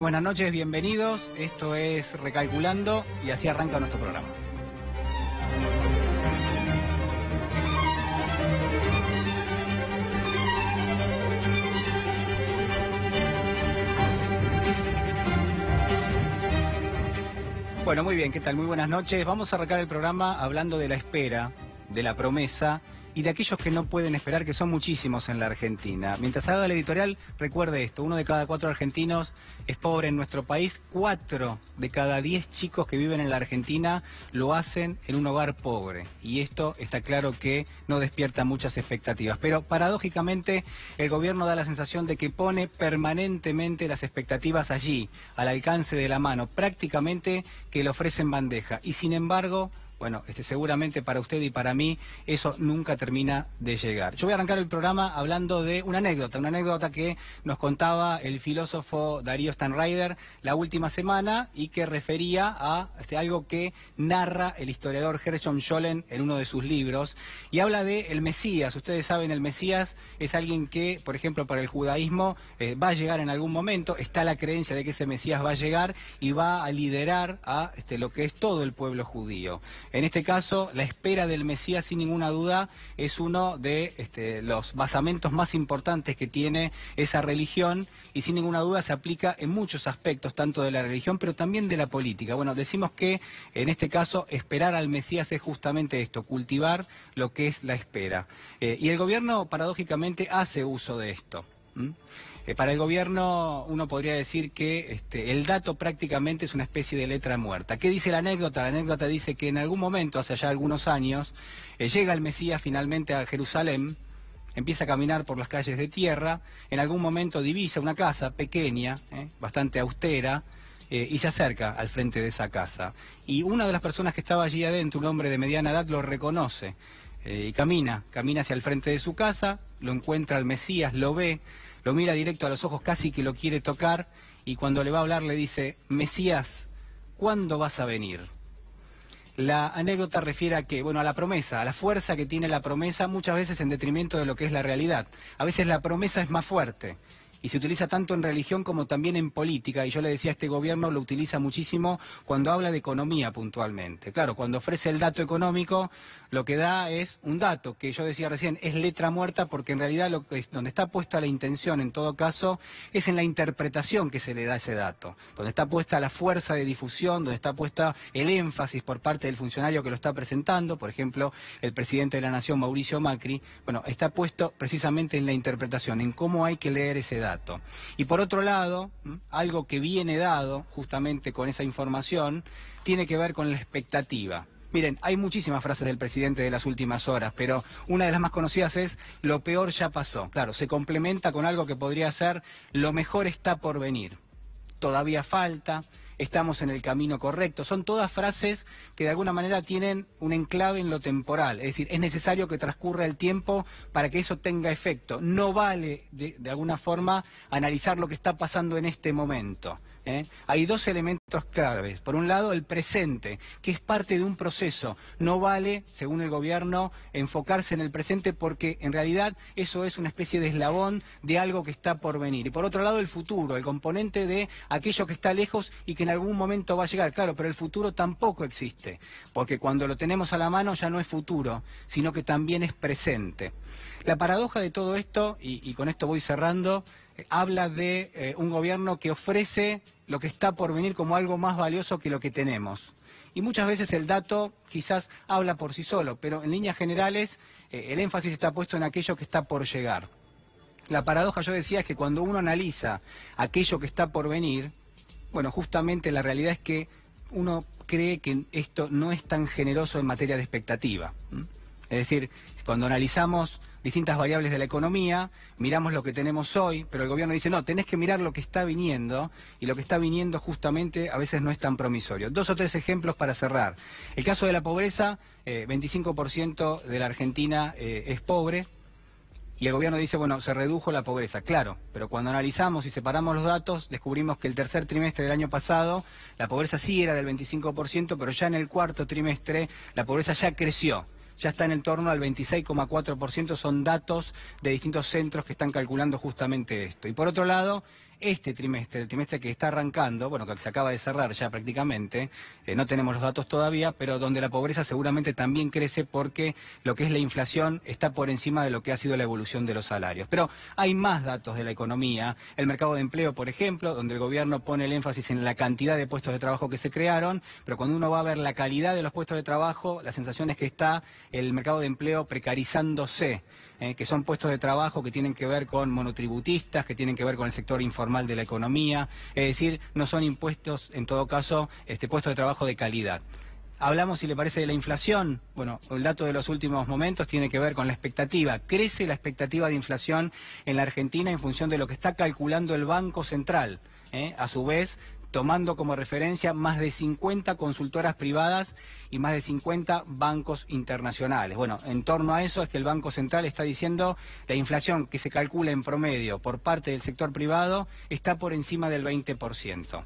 Buenas noches, bienvenidos. Esto es Recalculando y así arranca nuestro programa. Bueno, muy bien, ¿qué tal? Muy buenas noches. Vamos a arrancar el programa hablando de la espera, de la promesa y de aquellos que no pueden esperar, que son muchísimos en la Argentina. Mientras haga el editorial, recuerde esto: 1 de cada 4 argentinos es pobre en nuestro país. 4 de cada 10 chicos que viven en la Argentina lo hacen en un hogar pobre. Y esto está claro que no despierta muchas expectativas. Pero paradójicamente el gobierno da la sensación de que pone permanentemente las expectativas allí, al alcance de la mano, prácticamente que le ofrecen bandeja. Y sin embargo, bueno, seguramente para usted y para mí eso nunca termina de llegar. Yo voy a arrancar el programa hablando de una anécdota que nos contaba el filósofo Darío Stanraider la última semana y que refería a algo que narra el historiador Gershom Scholem en uno de sus libros, y habla de el Mesías. Ustedes saben, el Mesías es alguien que, por ejemplo, para el judaísmo va a llegar en algún momento. Está la creencia de que ese Mesías va a llegar y va a liderar a lo que es todo el pueblo judío. En este caso, la espera del Mesías, sin ninguna duda, es uno de los basamentos más importantes que tiene esa religión, y sin ninguna duda se aplica en muchos aspectos, tanto de la religión, pero también de la política. Bueno, decimos que en este caso esperar al Mesías es justamente esto: cultivar lo que es la espera. Y el gobierno, paradójicamente, hace uso de esto. Para el gobierno uno podría decir que el dato prácticamente es una especie de letra muerta. ¿Qué dice la anécdota? La anécdota dice que en algún momento, hace ya algunos años, llega el Mesías finalmente a Jerusalén, empieza a caminar por las calles de tierra, en algún momento divisa una casa pequeña, bastante austera, y se acerca al frente de esa casa. Y una de las personas que estaba allí adentro, un hombre de mediana edad, lo reconoce y camina hacia el frente de su casa, lo encuentra al Mesías, lo ve, lo mira directo a los ojos, casi que lo quiere tocar, y cuando le va a hablar le dice: Mesías, ¿cuándo vas a venir? La anécdota refiere a que, bueno, a la promesa, a la fuerza que tiene la promesa, muchas veces en detrimento de lo que es la realidad. A veces la promesa es más fuerte, y se utiliza tanto en religión como también en política, y yo le decía, este gobierno lo utiliza muchísimo cuando habla de economía puntualmente. Claro, cuando ofrece el dato económico, lo que da es un dato que yo decía recién, es letra muerta, porque en realidad donde está puesta la intención, en todo caso, es en la interpretación que se le da a ese dato, donde está puesta la fuerza de difusión, donde está puesta el énfasis por parte del funcionario que lo está presentando, por ejemplo, el presidente de la Nación, Mauricio Macri. Bueno, está puesto precisamente en la interpretación, en cómo hay que leer ese dato. Y por otro lado, algo que viene dado justamente con esa información, tiene que ver con la expectativa. Miren, hay muchísimas frases del presidente de las últimas horas, pero una de las más conocidas es: lo peor ya pasó. Claro, se complementa con algo que podría ser: lo mejor está por venir. Todavía falta, estamos en el camino correcto. Son todas frases que de alguna manera tienen un enclave en lo temporal. Es decir, es necesario que transcurra el tiempo para que eso tenga efecto. No vale, de alguna forma, analizar lo que está pasando en este momento. Hay dos elementos claves. Por un lado, el presente, que es parte de un proceso. No vale, según el gobierno, enfocarse en el presente, porque en realidad eso es una especie de eslabón de algo que está por venir. Y por otro lado, el futuro, el componente de aquello que está lejos y que en algún momento va a llegar. Claro, pero el futuro tampoco existe, porque cuando lo tenemos a la mano ya no es futuro, sino que también es presente. La paradoja de todo esto, y con esto voy cerrando, habla de un gobierno que ofrece lo que está por venir como algo más valioso que lo que tenemos. Y muchas veces el dato quizás habla por sí solo, pero en líneas generales el énfasis está puesto en aquello que está por llegar. La paradoja, yo decía, es que cuando uno analiza aquello que está por venir, bueno, justamente la realidad es que uno cree que esto no es tan generoso en materia de expectativa. Es decir, cuando analizamos distintas variables de la economía, miramos lo que tenemos hoy, pero el gobierno dice: no, tenés que mirar lo que está viniendo, y lo que está viniendo justamente a veces no es tan promisorio. 2 o 3 ejemplos para cerrar. El caso de la pobreza: 25% de la Argentina es pobre, y el gobierno dice: bueno, se redujo la pobreza. Claro, pero cuando analizamos y separamos los datos, descubrimos que el tercer trimestre del año pasado la pobreza sí era del 25%, pero ya en el cuarto trimestre la pobreza ya creció. Ya está en torno al 26,4%, son datos de distintos centros que están calculando justamente esto. Y por otro lado, este trimestre, el trimestre que está arrancando, bueno, que se acaba de cerrar ya prácticamente, no tenemos los datos todavía, pero donde la pobreza seguramente también crece porque lo que es la inflación está por encima de lo que ha sido la evolución de los salarios. Pero hay más datos de la economía, el mercado de empleo, por ejemplo, donde el gobierno pone el énfasis en la cantidad de puestos de trabajo que se crearon, pero cuando uno va a ver la calidad de los puestos de trabajo, la sensación es que está el mercado de empleo precarizándose. Que son puestos de trabajo que tienen que ver con monotributistas, que tienen que ver con el sector informal de la economía, es decir, no son impuestos, en todo caso, puestos de trabajo de calidad. Hablamos, si le parece, de la inflación. Bueno, el dato de los últimos momentos tiene que ver con la expectativa. Crece la expectativa de inflación en la Argentina en función de lo que está calculando el Banco Central. A su vez, tomando como referencia más de 50 consultoras privadas y más de 50 bancos internacionales. Bueno, en torno a eso es que el Banco Central está diciendo la inflación que se calcula en promedio por parte del sector privado está por encima del 20%.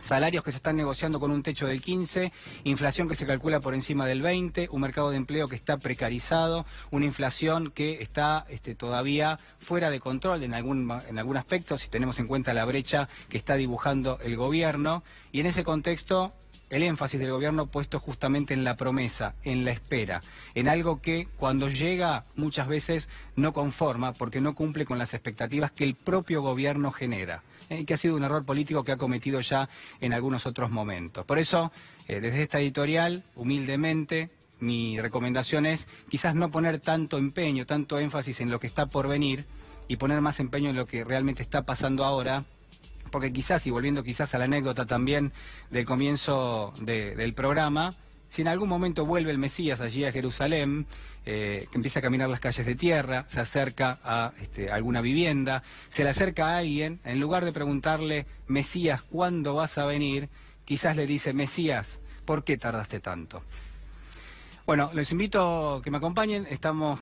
Salarios que se están negociando con un techo del 15%, inflación que se calcula por encima del 20%, un mercado de empleo que está precarizado, una inflación que está todavía fuera de control en algún aspecto, si tenemos en cuenta la brecha que está dibujando el gobierno, y en ese contexto el énfasis del gobierno puesto justamente en la promesa, en la espera, en algo que cuando llega muchas veces no conforma porque no cumple con las expectativas que el propio gobierno genera, que ha sido un error político que ha cometido ya en algunos otros momentos. Por eso, desde esta editorial, humildemente, mi recomendación es quizás no poner tanto empeño, tanto énfasis en lo que está por venir y poner más empeño en lo que realmente está pasando ahora, porque quizás, y volviendo quizás a la anécdota también del comienzo del programa, si en algún momento vuelve el Mesías allí a Jerusalén, que empieza a caminar las calles de tierra, se acerca a alguna vivienda, se le acerca a alguien, en lugar de preguntarle, Mesías, ¿cuándo vas a venir?, quizás le dice, Mesías, ¿por qué tardaste tanto? Bueno, les invito a que me acompañen, estamos